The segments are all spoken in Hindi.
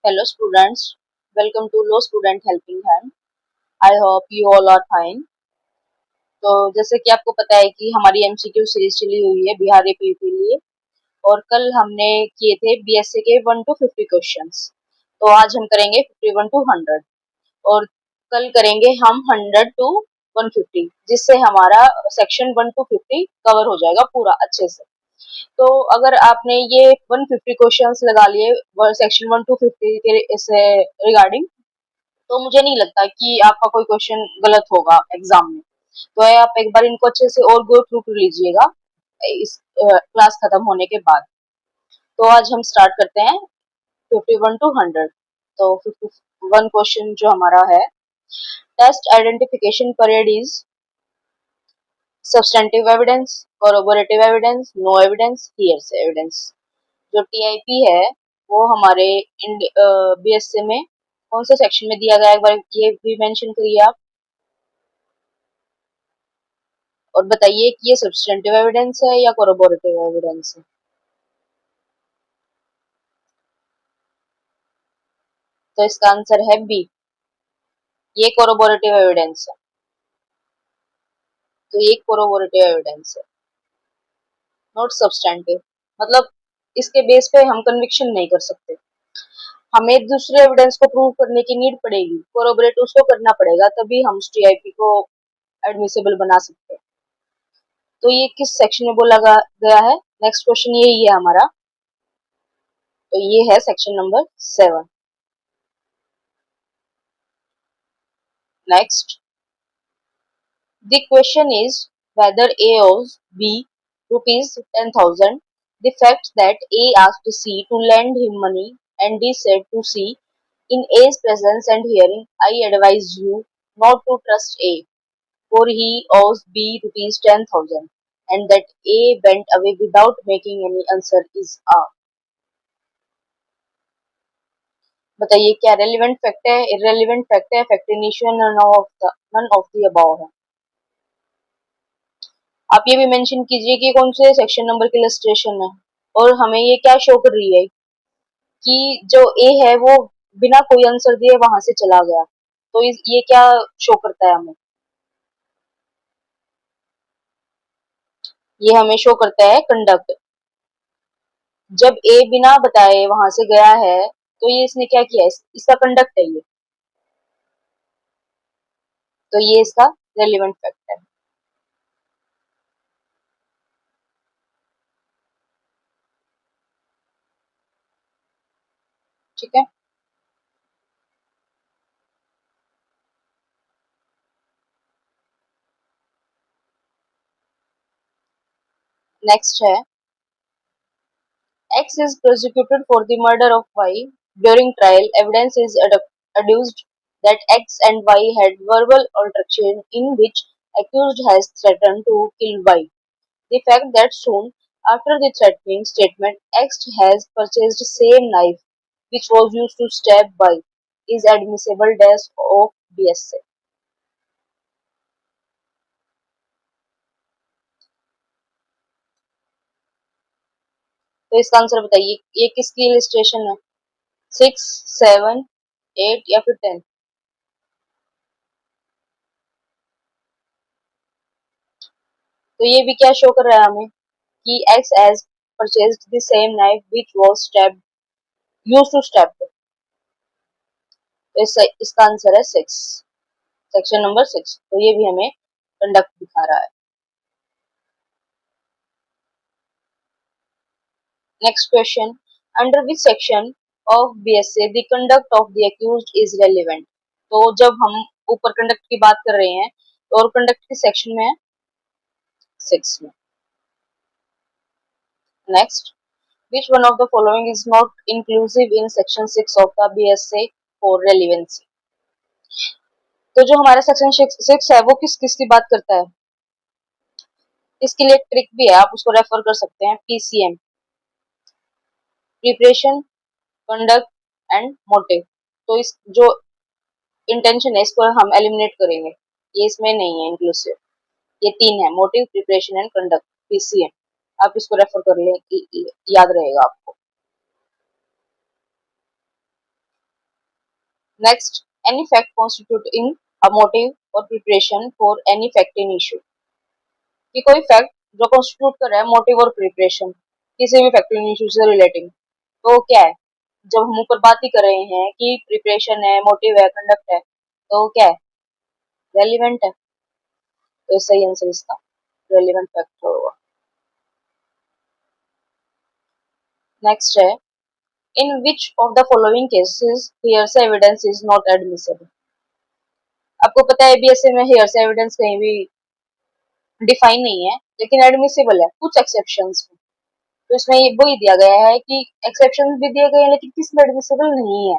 Hello students, welcome to Law Student Helping Hand. I hope you all are fine. तो जैसे कि आपको पता है कि हमारी एमसीक्यू सीरीज चली हुई है बिहार एपीयू के लिए और कल हमने किए थे बीएसए के 1 to 50 क्वेश्चंस। तो आज हम करेंगे 51 to 100 और कल करेंगे हम 100 to 150 जिससे हमारा सेक्शन 1 to 50 कवर हो जाएगा पूरा अच्छे से। तो अगर आपने ये 150 क्वेश्चंस लगा लिए सेक्शन 1 to 50 के इसे रिगार्डिंग, तो मुझे नहीं लगता कि आपका कोई क्वेश्चन गलत होगा एग्जाम में। तो आप एक बार इनको अच्छे से और गो थ्रू कर लीजिएगा इस क्लास खत्म होने के बाद। तो आज हम स्टार्ट करते हैं 51 to 100। तो 51 क्वेश्चन जो हमारा है, test identification period is substantive evidence, corroborative evidence, no evidence, hearsay evidence. जो टीआईपी है वो हमारे बीएसए में कौन से सेक्शन में दिया गया है, एक बार ये भी मेंशन करिए आप और बताइए कि ये सब्सटेंटिव एविडेंस है या कोरोबोरेटिव एविडेंस है। तो इसका आंसर है बी, ये कोरोबोरेटिव एविडेंस है। तो ये कोरोबोरेटिव एविडेंस है, नॉट सब्सटेंटिव। मतलब इसके बेस पे हम कन्विक्शन नहीं कर सकते, हमें दूसरे एविडेंस को प्रूव करने की नीड पड़ेगी, कोरोबोरेट उसको करना पड़ेगा, तभी हम उस टीआईपी को एडमिसिबल बना सकते हैं। तो ये किस सेक्शन में बोला गया है, नेक्स्ट क्वेश्चन यही है हमारा। तो ये है section number 7। Next, the question is whether A owes B rupees 10,000. The fact that A asked C to lend him money and D said to C, in A's presence and hearing, I advise you not to trust A, for he owes B rupees 10,000, and that A went away without making any answer is A. बताइए क्या रेलिवेंट फैक्ट है, इररेलिवेंट फैक्ट है, fact in issue, none of the above है। आप ये भी मेंशन कीजिए कि कौन से सेक्शन नंबर की इलस्ट्रेशन है और हमें ये क्या शो कर रही है कि जो ए है वो बिना कोई आंसर दिए वहां से चला गया। तो ये क्या शो करता है हमें, ये हमें शो करता है कंडक्ट। जब ए बिना बताए वहां से गया है तो ये इसने क्या किया, इसका कंडक्ट है ये। तो ये इसका रेलिवेंट फैक्ट है। ठीक है, नेक्स्ट है, X is prosecuted for the murder of Y. During trial, evidence is adduced that X and Y had verbal altercation in which accused has threatened to kill Y. The fact that soon after the threatening statement, X has purchased same knife which was used to stab Y is admissible as of BSA. तो इसका आंसर बताइए, ये किसकी इलिस्ट्रेशन है, 6, 7, 8 या फिर 10। तो ये भी क्या शो कर रहा है हमें कि X has purchased the same knife which was used to stab. तो इसका आंसर है 6, सेक्शन नंबर 6। तो ये भी हमें कंडक्ट दिखा रहा है। Next question, under which section of BSA the conduct of the accused is relevant. तो जब हम ऊपर कंडक्ट की बात कर रहे हैं तो और कंडक्ट किस सेक्शन में है, 6 में। Next, which one of the following is not inclusive in section 6 of the BSA for relevancy। तो जो हमारा सेक्शन 6 है वो किस किस की बात करता है, इसके लिए एक ट्रिक भी है, आप उसको रेफर कर सकते हैं, PCM, preparation, conduct and motive. तो इस जो इंटेंशन है इसको हम एलिमिनेट करेंगे, ये इसमें नहीं है इंक्लूसिव। ये 3 है, motive, preparation and conduct, PCM. आप इसको रेफर कर लें, याद रहेगा आपको। Next, any fact constituting a motive और preparation for any fact in issue, कि कोई फैक्ट जो कॉन्स्टिट्यूट कर रहा है मोटिव और प्रिपरेशन किसी भी फैक्ट इन इशू से रिलेटिंग, तो क्या है? जब हम ऊपर बात ही कर रहे हैं कि प्रिपरेशन है, मोटिव है, कंडक्ट है, तो क्या है? रेलिवेंट है। तो सही आंसर इसका रेलिवेंट फैक्टर होगा। नेक्स्ट है, in which of the following cases hearsay evidence is not admissible. आपको पता है बीएसए में हियरसे एविडेंस कहीं भी डिफाइन नहीं है, लेकिन एडमिसिबल है कुछ एक्सेप्शंस में। तो इसमें वही दिया गया है कि एक्सेप्शन भी दिए गए हैं, लेकिन किसमें एडमिसिबल नहीं है।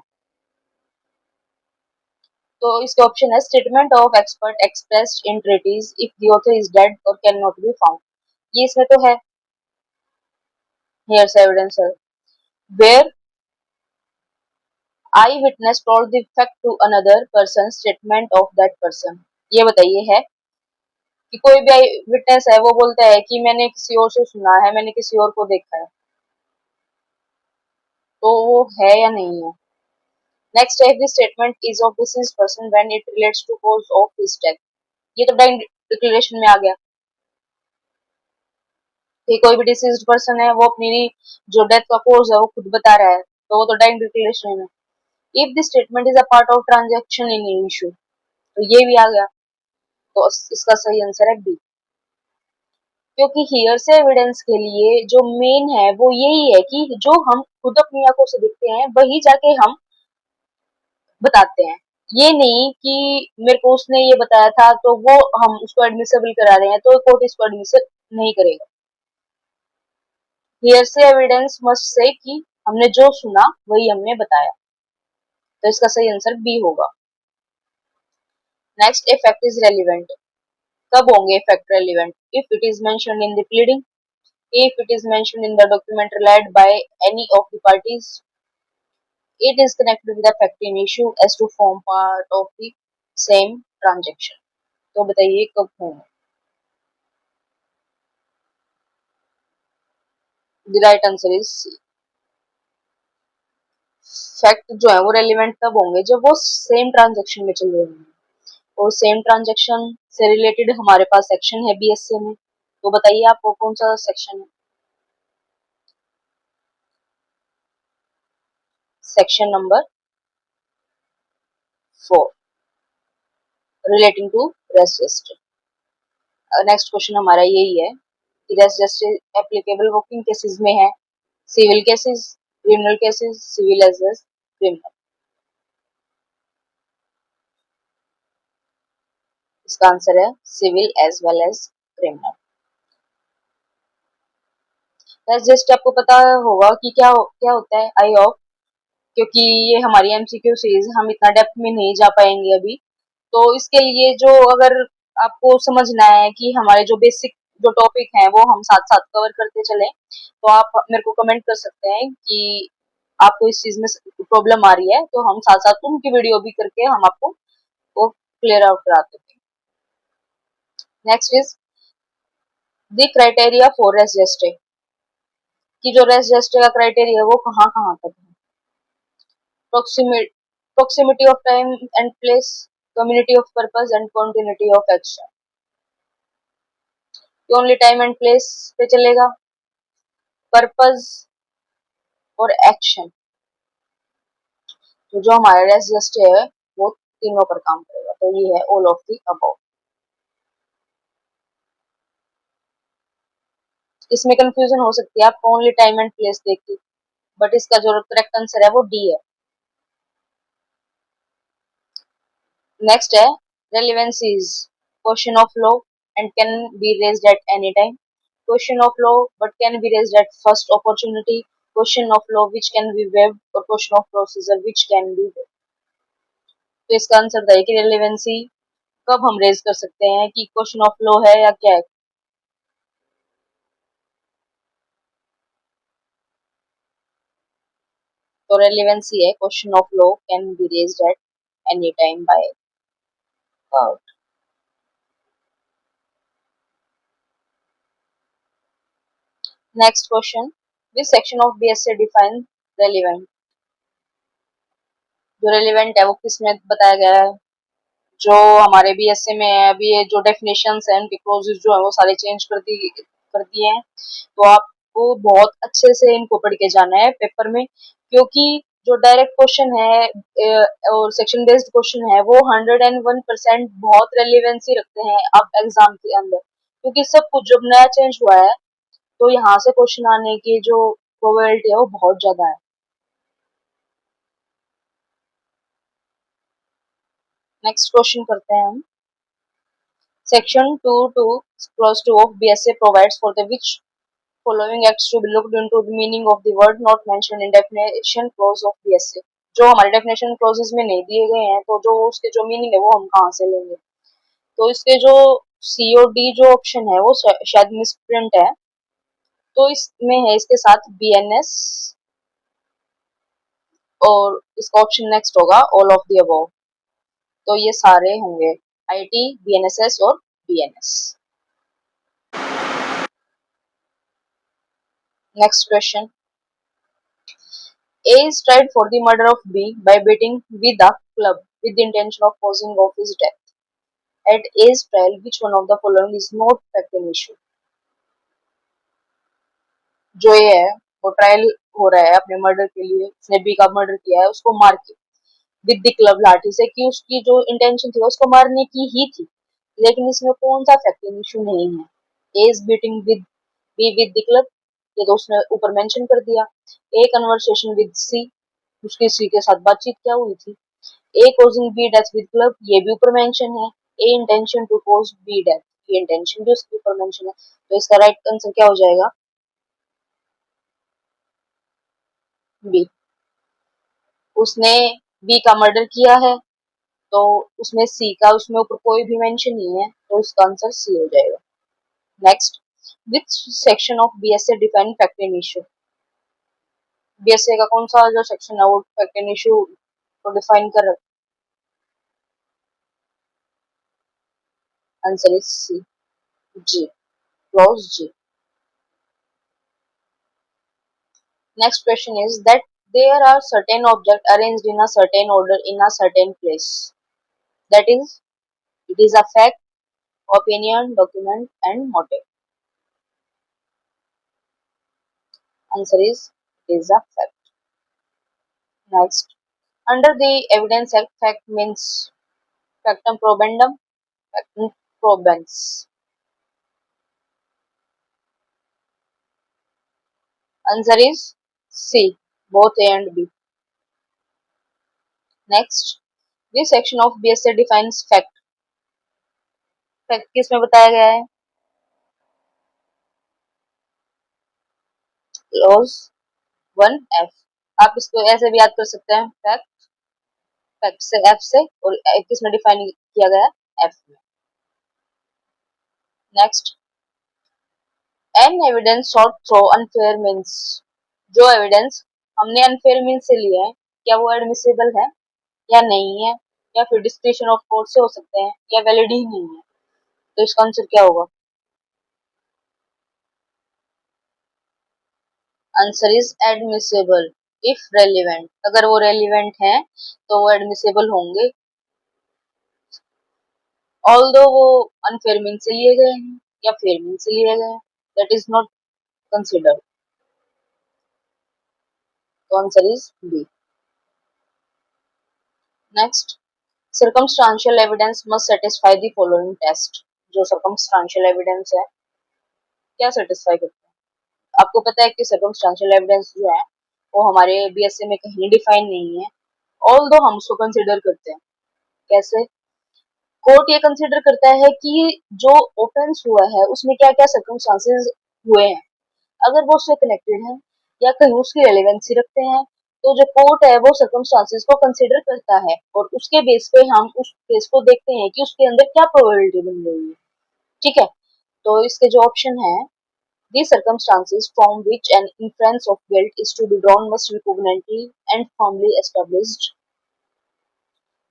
तो इसके ऑप्शन है, statement of expert expressed in treatise if the author is dead or cannot be found, ये इसमें तो है हियरसे एविडेंस है। Where eye witness told the fact to another person statement of that person, ये बताइए है कि कोई भी आई विटनेस है वो बोलता है कि मैंने किसी और से सुना है, मैंने किसी और को देखा है, तो वो है या नहीं है। नेक्स्ट है, this statement is of deceased person when it relates to cause of his death, ये तो डाइंग डिक्लेरेशन में आ गया कि कोई भी डिसीज्ड पर्सन है वो अपनी जो डेथ का कॉज है वो खुद बता रहा है, तो वो तो डाइंग डिक्लेरेशन है। If this statement is a part of transaction in issue, तो ये भी आ गया, तो इसका सही आंसर है बी। क्योंकि हियर से एविडेंस के लिए जो मेन है वो यही है कि जो हम खुद अपनी आंखों से देखते हैं वही जाके हम बताते हैं, ये नहीं कि मेरे को उसने ये बताया था तो वो हम उसको एडमिसेबल करा रहे हैं तो कोर्ट इसको एडमिसिबल नहीं करेगा। हियर से एविडेंस मस्ट से कि हमने जो सुना वही हमने बताया, तो इसका सही आंसर बी होगा। Next, a fact is relevant, कब होंगे fact relevant? If it is mentioned in the pleading, if it is mentioned in the document relied by any of the parties, it is connected with the fact in issue as to form part of the same transaction, तो बताइए कब होंगे? The right answer is C. Fact जो है वो रेलिवेंट तब होंगे जब वो सेम ट्रांजेक्शन में चल रहे होंगे, और सेम ट्रांजेक्शन से रिलेटेड हमारे पास सेक्शन है बीएसए में, तो बताइए आपको कौन सा सेक्शन है? Section number 4, relating to rest register. Next question हमारा यही है कि रेस्ट रजिस्टर एप्लीकेबल वो किन केसेस में है? Civil cases, criminal cases, civil as well criminal. इसका आंसर है civil as well as criminal. Just आपको पता होगा कि क्या होता है, आई होप, क्योंकि ये हमारी एमसीक्यू सीरीज हम इतना डेप्थ में नहीं जा पाएंगे अभी, तो इसके लिए जो अगर आपको समझना है कि हमारे जो बेसिक जो टॉपिक हैं वो हम साथ साथ कवर करते चले, तो आप मेरे को कमेंट कर सकते हैं कि आपको इस चीज में प्रॉब्लम आ रही है, तो हम साथ साथ उनकी वीडियो भी करके हम आपको वो क्लियर आउट कराते थे। Next is the criteria for rest register, कि जो रेस्ट रजिस्टर का क्राइटेरिया है वो कहाँ कहाँ तक है? proximity of time and place, community of purpose and continuity of action, कि ओनली टाइम एंड प्लेस पे चलेगा, पर्पस और एक्शन, तो जो हमारा रेस्ट रजिस्टर है वो तीनों पर काम करेगा, तो ये है ऑल ऑफ द अबव। इसमें कंफ्यूजन हो सकती है आपको ओनली टाइम एंड प्लेस देख के, बट इसका जो करेक्ट आंसर है वो डी है। नेक्स्ट है, relevancy is question of law and can be raised at any time, question of law but can be raised at first opportunity, question of law which can be waived और question of procedure which can be waived. तो इसका आंसर बताइए कि रेलिवेंसी कब हम रेज कर सकते हैं, कि क्वेश्चन ऑफ लॉ है या क्या है? तो रेलिवेंसी है question of law can be raised at any time by court. Next question, this section of BSA define relevant, जो रेलिवेंट है वो किस में बताया गया है, जो हमारे बीएसए में है अभी ये जो डेफिनेशंस हैं उनके क्लोजेस जो है वो सारे चेंज कर दिए हैं। तो आपको बहुत अच्छे से इनको पढ़ के जाना है पेपर में, क्योंकि जो डायरेक्ट क्वेश्चन है और सेक्शन बेस्ड क्वेश्चन है वो 101% बहुत रेलिवेंसी रखते हैं अब एग्जाम के अंदर, क्योंकि सब कुछ जब नया चेंज हुआ है तो यहाँ से क्वेश्चन आने की जो प्रोबेबिलिटी है वो बहुत ज्यादा है। नेक्स्ट क्वेश्चन करते हैं हम। Section 2 clause 2 of BSA provides for the which following acts to be looked into the meaning of the word not mentioned in definition clause of BSA। जो हमारे डेफिनेशन क्लॉजेस में नहीं दिए गए हैं तो जो उसके जो मीनिंग है वो हम कहाँ से लेंगे। तो इसके जो सी और डी जो ऑप्शन है वो शायद मिसप्रिंट है, तो इसमें है इसके साथ BNS, और इसका ऑप्शन नेक्स्ट होगा ऑल ऑफ द अबव। तो ये सारे होंगे IT, BNSS और BNS। Next question. A is tried for the murder of B by beating with a club with the intention of causing of his death. At A's trial, which one of the following is not fact in issue? जो ये है वो ट्रायल हो रहा है अपने मर्डर के लिए, उसने बी का मर्डर किया है उसको मार के विद द क्लब लाठी से, कि उसकी जो इंटेंशन थी उसको मारने की ही थी, लेकिन इसमें कौन सा फैक्ट इन इशू नहीं है। A is beating with B with the club, ये तो उसने ऊपर मेंशन कर दिया। ए कन्वर्सेशन विद सी, उसकी सी के साथ बातचीत क्या हुई थी। A causing B death with club, ये भी ऊपर मेंशन है। A intention to cause B death, ये इंटेंशन भी उसके ऊपर मेंशन है। तो इसका राइट आंसर क्या हो जाएगा, बी। उसने बी का मर्डर किया है तो उसमें सी का उसमें ऊपर कोई भी मेंशन नहीं है, तो इसका आंसर सी हो जाएगा। Next, which section of BSA define fact in issue. BSA का कौन सा जो सेक्शन है वो फैक्ट इन इशू को डिफाइन कर, answer is C, G, clause G. Next question is that there are certain objects arranged in a certain order in a certain place. That is, it is a fact, opinion, document, and motive. Answer is a fact. Next, under the Evidence Act, fact means factum probandum, factum probans. Answer is C, both A and B. Next, this section of BSA defines fact. Fact किस में बताया गया है, क्लॉज 1F। आप इसको ऐसे भी याद कर सकते हैं, फैक्ट, फैक्ट से एफ से, और किस में डिफाइन किया गया, एफ में। Next, an evidence sought through unfair means. जो एविडेंस हमने अनफेयर मीन्स से लिया है क्या वो एडमिसिबल है या नहीं है, या फिर डिस्क्रिप्शन ऑफ कोर्ट से हो सकते हैं, या वैलिड ही नहीं है। तो इसका आंसर क्या होगा, answer is admissible if relevant. अगर वो रेलिवेंट है तो वो एडमिसिबल होंगे, ऑल्दो वो अनफेयर मीन से लिए गए हैं या फेयर मीन से लिए गए हैं, दैट इज नॉट कंसिडर्ड। तो answer is B. Next, circumstantial evidence must satisfy the following test. जो सर्कमस्टांशियल एविडेंस है क्या सेटिस्फाई करता है, आपको पता है कि सर्कमस्टांशियल एविडेंस जो है वो हमारे बीएसए में कहीं डिफाइन नहीं है, ऑल्दो हम उसको कंसिडर करते हैं। कैसे, कोर्ट ये कंसिडर करता है कि जो ऑफेंस हुआ है उसमें क्या क्या सर्कमस्टांसेस हुए हैं, अगर वो उससे कनेक्टेड है या कहीं उसकी रेलेवेंसी रखते हैं, तो जो कोर्ट है वो सर्कमस्टांसेस को कंसिडर करता है और उसके बेस पे हम उस केस को देखते हैं कि उसके अंदर क्या प्रोबेबिलिटी बन रही है। ठीक है, तो इसके जो ऑप्शन है, दी circumstances from which an inference of guilt is to be drawn must be cogently and firmly established.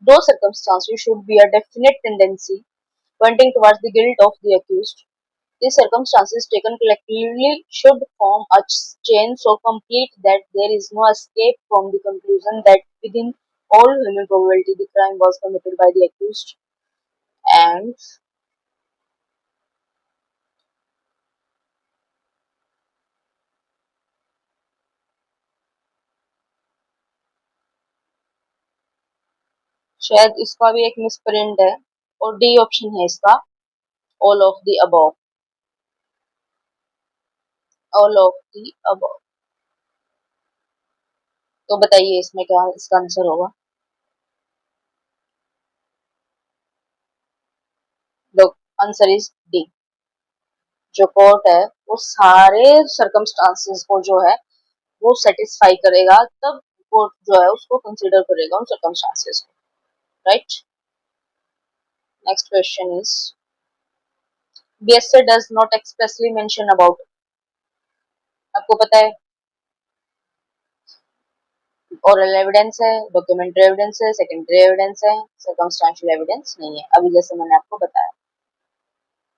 Those circumstances should be a definite tendency pointing towards the guilt of the accused. These circumstances taken collectively should form a chain so complete that there is no escape from the conclusion that within all human probability the crime was committed by the accused, and शायद इसका भी एक मिसप्रिंट है और डी ऑप्शन है इसका, all of the above, all of the above. तो बताइए इसमें क्या इसका आंसर होगा। The answer is D. जो कोर्ट है वो सारे सर्कमस्टांसेस को जो है वो सेटिस्फाई करेगा, तब कोर्ट जो है उसको कंसीडर करेगा उन सर्कमस्टांसेस को, right. Next question is BSA does not expressly mention about. आपको पता है ओरल एविडेंस है, डॉक्यूमेंट्री एविडेंस है, सेकेंडरी एविडेंस है, सर्कमस्टेंशियल एविडेंस नहीं है, अभी जैसे मैंने आपको बताया।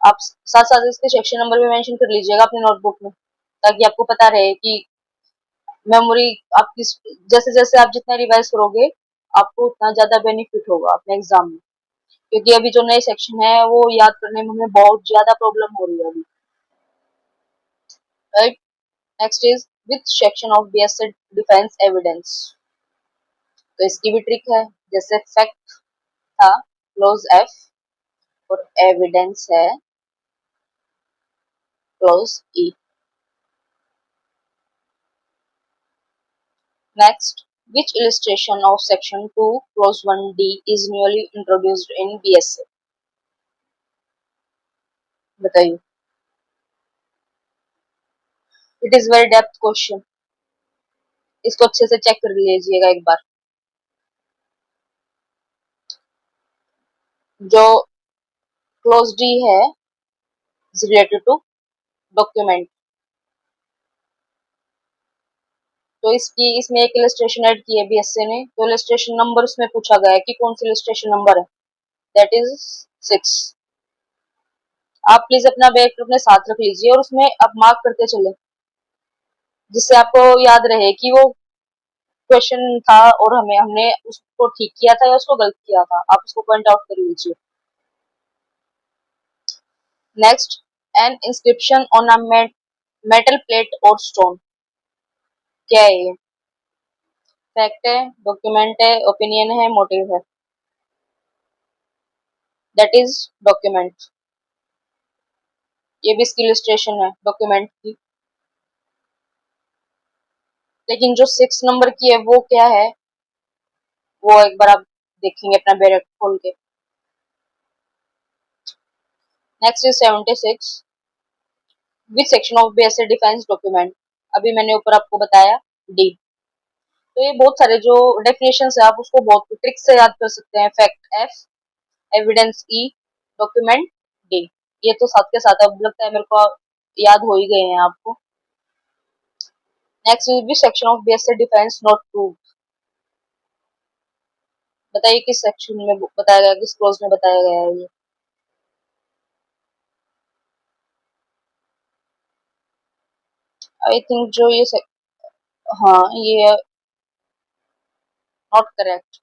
आप साथ साथ इसके सेक्शन नंबर भी मेंशन कर लीजिएगा अपने नोटबुक में, ताकि आपको पता रहे कि मेमोरी आपकी जैसे जैसे आप जितना रिवाइज करोगे आपको उतना ज्यादा बेनिफिट होगा अपने एग्जाम में, क्योंकि अभी जो नए सेक्शन है वो याद करने में हमें बहुत ज्यादा प्रॉब्लम हो रही है अभी, right. Next is which section of BSA defence evidence. तो इसकी भी ट्रिक है, जैसे फैक्ट था क्लोज F और एविडेंस है close E। Next, which illustration of section 2 clause 1D is newly introduced in BSA। बताइए। It is very depth question, इसको अच्छे से चेक कर लीजिएगा एक बार। जो क्लोज डी है रिलेटेड टू डॉक्यूमेंट, तो इसमें एक इलस्ट्रेशन ऐड की है BSA ने, तो इलस्ट्रेशन नंबर उसमें पूछा गया है कि कौन सी इलस्ट्रेशन नंबर है, दैट इज 6। आप प्लीज अपना बैग अपने साथ रख लीजिए और उसमें आप मार्क करते चले, जिससे आपको याद रहे कि वो क्वेश्चन था और हमने उसको ठीक किया था या उसको गलत किया था, आप उसको पॉइंट आउट कर लीजिए। Next, N inscription on a metal plate और स्टोन, क्या है ये? फैक्ट है, डॉक्यूमेंट है, ओपिनियन है, मोटिव है? That is document. ये भी इसकी इलस्ट्रेशन है डॉक्यूमेंट की, लेकिन जो 6 नंबर की है वो क्या है, वो एक बार आप देखेंगे अपना बैग खोल के। Next is 76, which section of BSA defence document. अभी मैंने ऊपर आपको बताया डी। तो ये बहुत सारे जो डेफिनेशन है आप उसको बहुत ट्रिक से याद कर सकते हैं। Fact F, evidence E, document D। ये तो साथ के साथ अब लगता है मेरे को याद हो ही गए हैं आपको। Next is which section of BSA defence not proved. बताइए किस सेक्शन में बताया गया, किस क्लोज में बताया गया है ये। आई थिंक जो ये हाँ ये नॉट करेक्ट,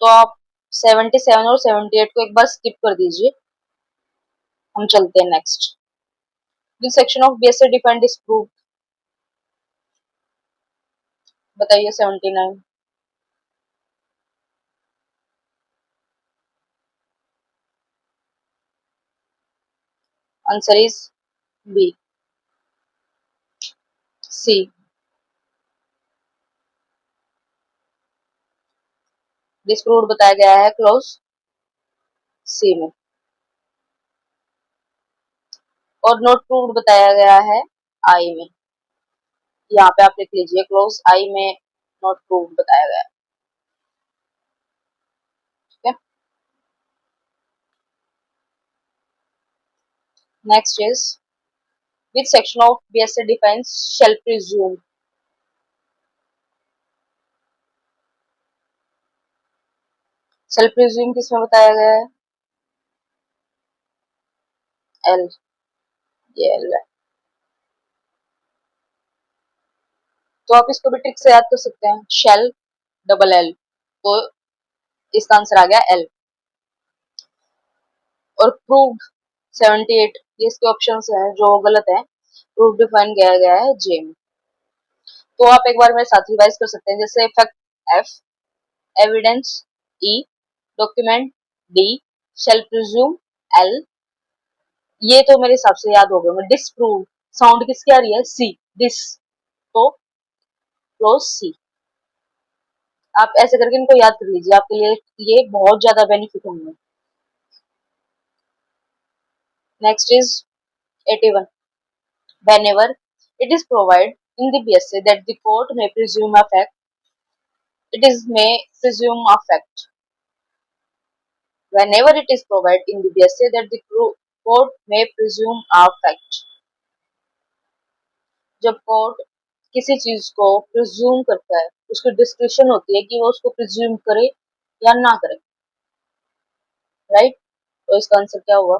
तो आप 77 और 78 को एक बार स्किप कर दीजिए, हम चलते हैं next. Which section of BSA defines is proved. बताइए 79। Answer is B, C. Disproved बताया गया है क्लोज सी में, और नॉट प्रूव्ड बताया गया है आई में। यहाँ पे आप लिख लीजिए क्लोज आई में नॉट प्रूव्ड बताया गया है, ठीक है। Next is which section of BSA defines shall presume. Shall presume किसमें बताया गया है, एल, ये एल है। तो आप इसको भी ट्रिक से याद कर सकते हैं, शेल डबल एल। तो इसका आंसर आ गया एल। और प्रूव्ड 78, ये इसके ऑप्शंस हैं जो गलत है। प्रूव डिफाइन किया गया है जे में। तो आप एक बार मेरे साथ रिवाइज कर सकते हैं, जैसे fact F, evidence E, document D, shall presume L. ये तो मेरे हिसाब से याद हो गया। डिसप्रूव साउंड किसकी आ रही है? सी, डिस, तो क्लोज सी। आप ऐसे करके इनको याद कर लीजिए, आपके लिए ये बहुत ज्यादा बेनिफिट होंगे। Next is 81, whenever it is provided in the BSA that the court may presume a fact, it is may presume a fact. Whenever it is provided in the BSA that the court may presume a fact, जब कोर्ट किसी चीज को प्रिज्यूम करता है, उसकी डिस्क्रिप्शन होती है कि वो उसको प्रिज्यूम करे या ना करे, राइट? तो इसका आंसर क्या हुआ?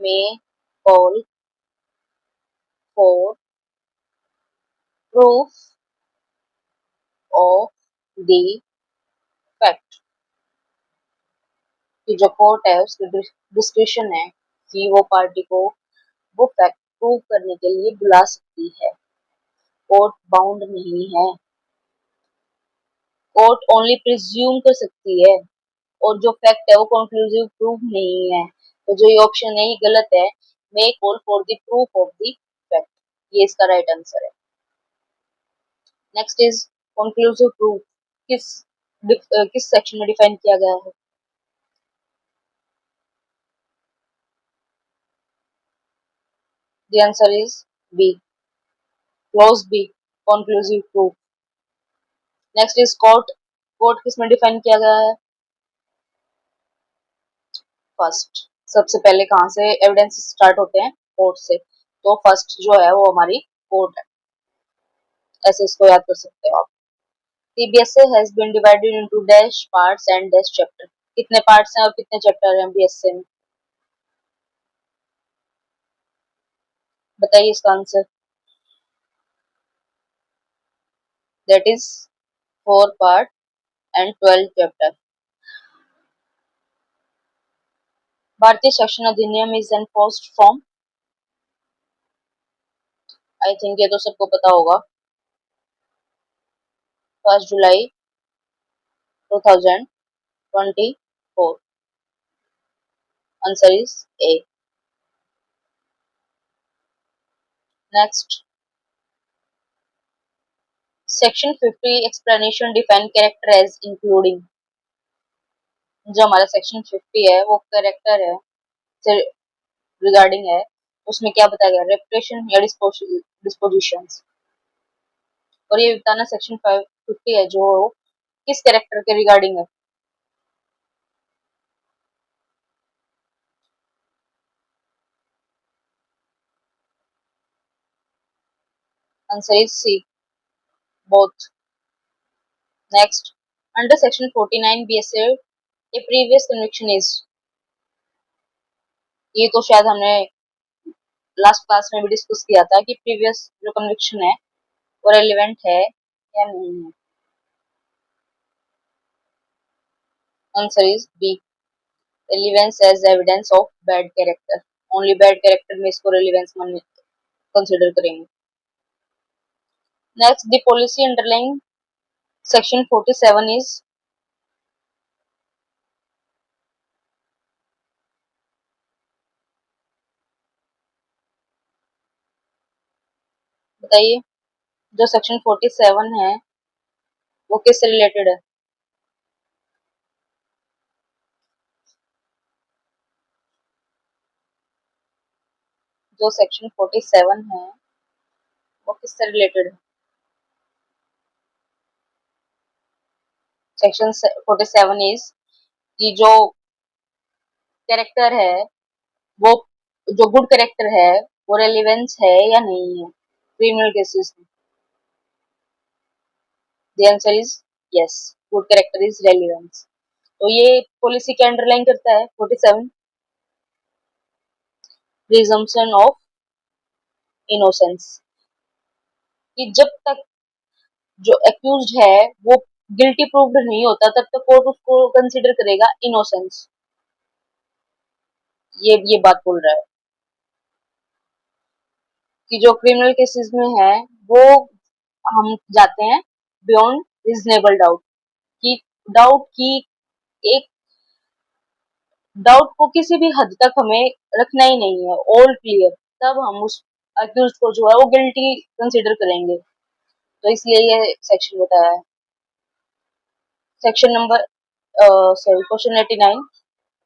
May call for proof of the fact, कि जो कोर्ट है उसकी डिस्क्रिप्शन है कि वो पार्टी को वो फैक्ट प्रूव करने के लिए बुला सकती है। कोर्ट बाउंड नहीं है, कोर्ट ओनली प्रिज्यूम कर सकती है, और जो फैक्ट है वो कंक्लूसिव प्रूफ नहीं है। तो जो ये ऑप्शन है ये गलत है। May call for the proof of the fact, ये इसका राइट आंसर है। नेक्स्ट इज कंक्लूसिव प्रूफ, किस किस सेक्शन में डिफाइन किया गया है? The answer is B, clause B, conclusive proof. Next is court, court किस में डिफाइन किया गया है? फर्स्ट। सबसे पहले कहाँ से एविडेंस स्टार्ट होते हैं? कोर्ट से। तो फर्स्ट जो है वो हमारी कोर्ट है, ऐसे इसको याद कर सकते हो आप। CBSE has been divided into dash parts and dash chapter. कितने पार्ट्स हैं और कितने चैप्टर हैं बीएसई में? बताइए इसका आंसर। That is 4 part and 12 chapter. भारतीय शिक्षण अधिनियम is enforced from, I think ये तो सबको पता होगा, 1 जुलाई 2024। Answer is A. Next, section 50 explanation define character as including. जो हमारा सेक्शन 50 है वो कैरेक्टर है से रिगार्डिंग है, उसमें क्या बताया गया? रेपुटेशन या डिस्पोजिशंस। और ये बताना सेक्शन 50 है जो किस कैरेक्टर के रिगार्डिंग है? Answer is C, both. Next, under section 49 BSA a previous conviction is, ये तो शायद हमने लास्ट क्लास में भी डिस्कस किया था कि प्रीवियस जो कन्विक्शन है वो रेलिवेंट है या नहीं है। Answer is B, relevance as evidence of bad character. Only bad character में इसको रेलिवेंस कंसिडर करेंगे। Next, the policy underlying section 47 is, बताइए। जो सेक्शन 47 है वो किससे रिलेटेड है? जो सेक्शन 47 है वो किससे रिलेटेड है? सेक्शन 47 इज कि जो कैरेक्टर है वो, जो गुड कैरेक्टर है वो रेलिवेंस है या नहीं है क्रिमिनल केसेस में? The answer is yes, good character is relevance. तो ये पॉलिसी के अंडरलाइन करता है 47 प्रिजम्पशन ऑफ इनोसेंस, कि जब तक जो एक्यूज्ड है वो गिल्टी प्रूव्ड नहीं होता तब तक कोर्ट उसको कंसीडर करेगा इनोसेंस। ये बात बोल रहा है कि जो क्रिमिनल केसेस में है वो हम जाते हैं बियॉन्ड रीजनेबल डाउट, कि डाउट की एक डाउट को किसी भी हद तक हमें रखना ही नहीं है, ऑल क्लियर, तब हम उस अक्यूज को जो है वो गिल्टी कंसीडर करेंगे। तो इसलिए ये सेक्शन बताया है। Section number sorry question 89,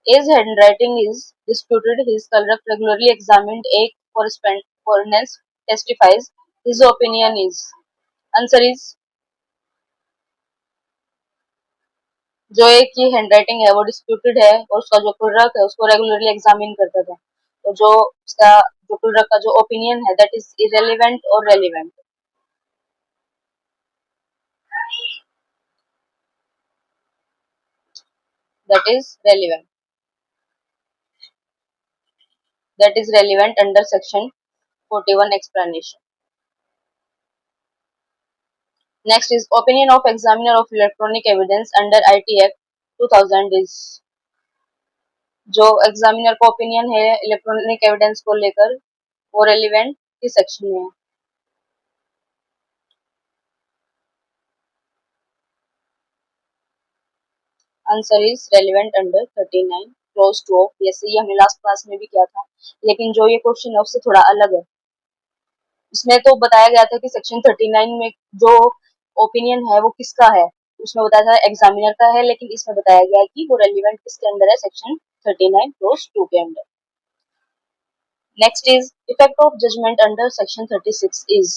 his handwriting is disputed, his conduct regularly examined, a correspondence testifies, his opinion is, answer is, जो एक की हैंडराइटिंग है वो डिस्प्यूटेड है और उसका जो कुर्रक है उसको रेगुलरली एग्जामिन करता था, तो जो उसका जो कुर्रक का जो ओपिनियन है दैट इज इरेलीवेंट और relevant, that is relevant, that is relevant under section 41 explanation. Next is opinion of examiner of electronic evidence under IT Act 2000 is, जो एग्जामिनर का ओपिनियन है इलेक्ट्रॉनिक एविडेंस को लेकर वो रेलिवेंट किस सेक्शन में है। Answer is relevant under 39 close two of BSc. ये हमने लास्ट क्लास में भी किया था, लेकिन जो ये क्वेश्चन है उससे थोड़ा अलग है। इसमें तो बताया गया था कि सेक्शन 39 में जो ओपिनियन है वो किसका है, उसमें बताया था एग्जामिनर का है, लेकिन इसमें बताया गया है कि वो रेलिवेंट किसके अंदर है, सेक्शन 39 क्लोज टू के अंदर। Next is effect of judgement under section 36 is,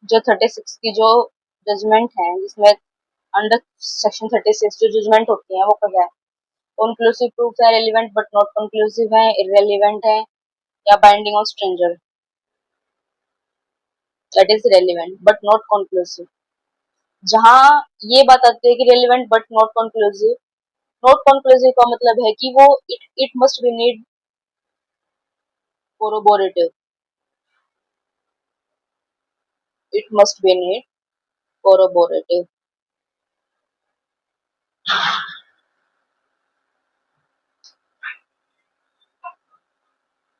जो 36 की जो जजमेंट है जिसमें अंडर सेक्शन 36 जो जजमेंट होती है वो क्या है, कंक्लूसिव प्रूफ है, रेलिवेंट बट नॉट कंक्लूसिव है, इररेलिवेंट है, या binding on stranger, that is relevant but not conclusive. जहां ये बात आती है कि relevant but not conclusive, not conclusive का मतलब है कि वो it must be need corroborative, it must be need corroborative.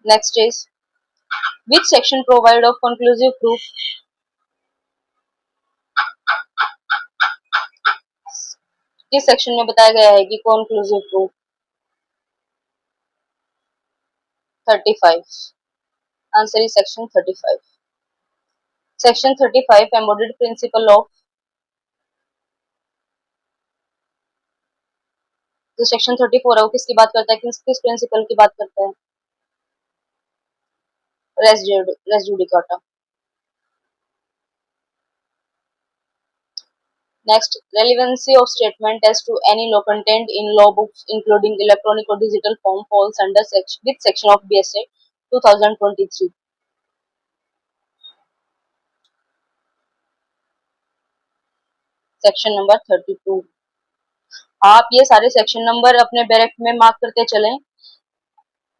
Next is which section provide of conclusive proof, किस सेक्शन में बताया गया है कि conclusive proof, 35, answer is section 35। Section 35 embodied principle of, जो सेक्शन 34 है वो किसकी बात करता है, किस प्रिंसिपल की बात करता है, res judicata. Next, relevancy of statement as to any law content in law books including electronic और digital form falls under which section of BSA 2023, section number 32। आप ये सारे सेक्शन नंबर अपने बैरेक्ट में मार्क करते चलें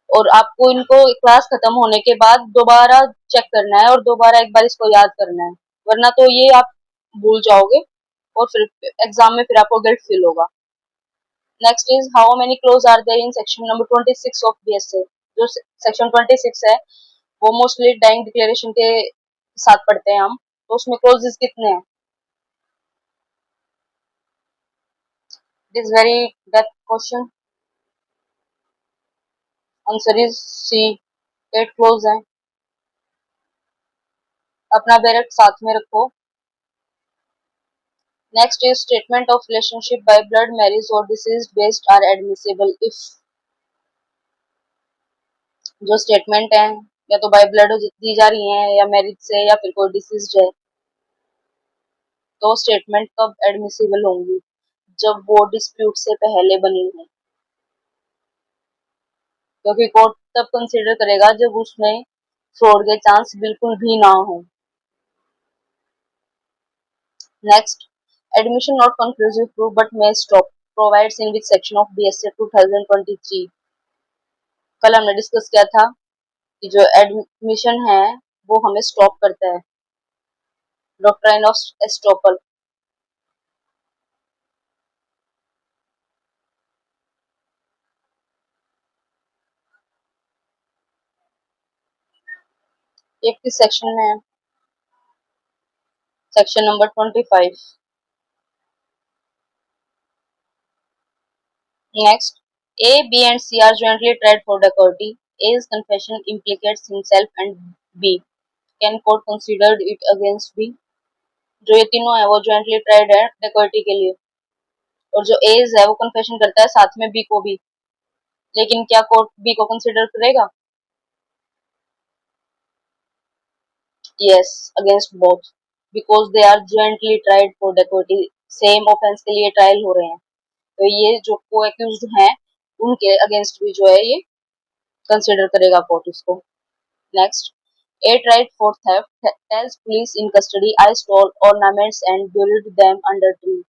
और आपको इनको क्लास खत्म होने के बाद दोबारा चेक करना है और दोबारा एक बार इसको याद करना है, वरना तो ये आप भूल जाओगे और फिर एग्जाम में फिर आपको गिल्ट फील होगा। Next is how many clause are there in section number 26 of BSA, जो सेक्शन 26 है वो मोस्टली डाइंग डिक्लेरेशन के साथ पढ़ते हैं हम, तो उसमें क्लोजेस कितने हैं, it is very depth question, answer is C, 8 clause हैं। अपना बैरेक्ट साथ में रखो। Next is statement of relationship by blood marriage और deceased based are admissible if, जो स्टेटमेंट है या तो बाय ब्लड दी जा रही है या मैरिज से या फिर कोई डिसीज है, तो स्टेटमेंट कब एडमिसिबल होंगी, जब वो डिस्प्यूट से पहले बनी है, क्योंकि कोर्ट तब कंसीडर करेगा जब उसमें फ्रॉड के चांस बिल्कुल भी ना हो। Next, admission not conclusive proof but may stop provides in which section of BSc 2023। कल हमने डिस्कस किया था कि जो एडमिशन है वो हमें स्टॉप करता है, डॉक्ट्राइन ऑफ एस्टॉपल। ये किस सेक्शन में है? Section number 25। Next, A, B and C are jointly tried for dacoity. A's confession implicates himself and B. Can court consider it against B? जो ये तीनों है वो jointly tried है dacoity के लिए, और जो A's है वो confession करता है साथ में B को भी, लेकिन क्या कोर्ट B को कंसिडर करेगा? Yes, against both, because they are jointly tried for dacoity, same offence के लिए ट्रायल हो रहे हैं, तो ये जो को एक्यूज्ड हैं उनके अगेंस्ट भी जो है ये कंसिडर करेगा कोर्ट इसको। Next, A tried for theft tells police in custody I stole ornaments and buried them under tree।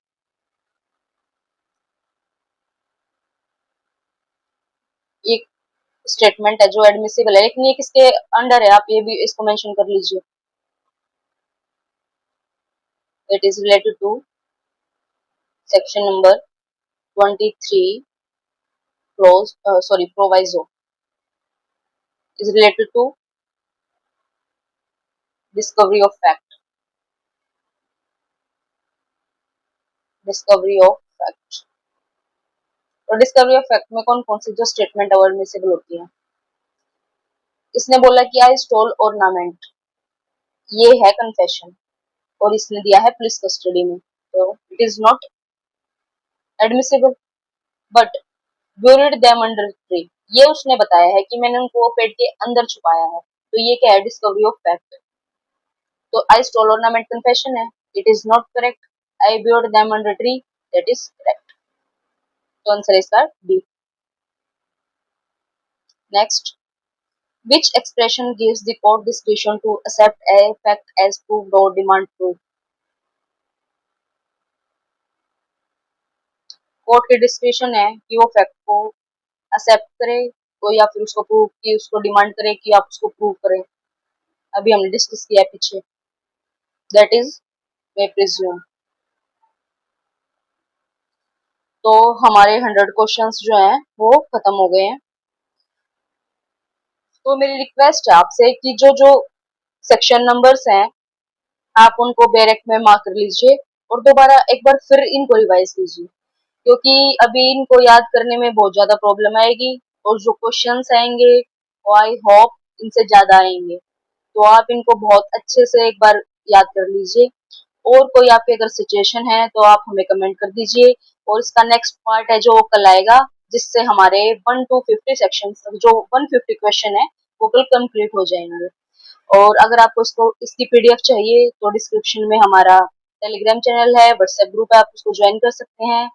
ये स्टेटमेंट है जो एडमिसिबल है, लेकिन ये किसके अंडर है आप ये भी इसको मेंशन कर लीजिए। It is related to section number 23 clause proviso, is related to discovery of fact। Discovery of fact, और डिस्कवरी ऑफ फैक्ट में कौन कौन सी जो स्टेटमेंट एडमिसिबल होती है? इसने बोला कि आई स्टोल ऑर्नामेंट, ये है कन्फेशन, और इसने दिया है पुलिस कस्टडी में, तो it is not admissible. But buried them under tree, ये उसने बताया है कि मैंने उनको पेड़ के अंदर छुपाया है, तो ये क्या है? Discovery of fact. तो आई स्टोल ऑर्नामेंट कन्फेशन है, it is not correct. I buried them under tree, that is correct. तो आंसर इसका B. Next, which expression gives the court discretion to accept a fact as proved or demand proof? Court की डिस्क्रिप्शन है कि वो फैक्ट को एक्सेप्ट करे तो या फिर उसको प्रूव की उसको डिमांड करे कि आप उसको प्रूव करें। अभी हमने डिस्कस किया पीछे, दैट इज मे प्रिज्यूम। तो हमारे 100 क्वेश्चंस जो हैं वो खत्म हो गए हैं। तो मेरी रिक्वेस्ट है आपसे कि जो जो सेक्शन नंबर्स हैं आप उनको बैरेक में मार्क कर लीजिए और दोबारा एक बार फिर इनको रिवाइज कीजिए, क्योंकि अभी इनको याद करने में बहुत ज्यादा प्रॉब्लम आएगी, और जो क्वेश्चंस आएंगे वो आई होप इनसे ज्यादा आएंगे, तो आप इनको बहुत अच्छे से एक बार याद कर लीजिए। और कोई आपके अगर सिचुएशन है तो आप हमें कमेंट कर दीजिए, और इसका नेक्स्ट पार्ट है जो कल आएगा, जिससे हमारे 1 to 50 सेक्शन जो 150 क्वेश्चन है वो कल कंप्लीट हो जाएंगे। और अगर आपको इसको इसकी पीडीएफ चाहिए तो डिस्क्रिप्शन में हमारा टेलीग्राम चैनल है, व्हाट्सएप ग्रुप है, आप उसको ज्वाइन कर सकते हैं।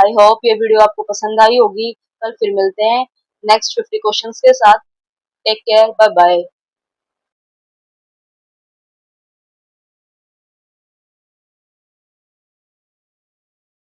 आई होप ये वीडियो आपको पसंद आई होगी। कल फिर मिलते हैं नेक्स्ट 50 क्वेश्चंस के साथ। Take care, bye bye.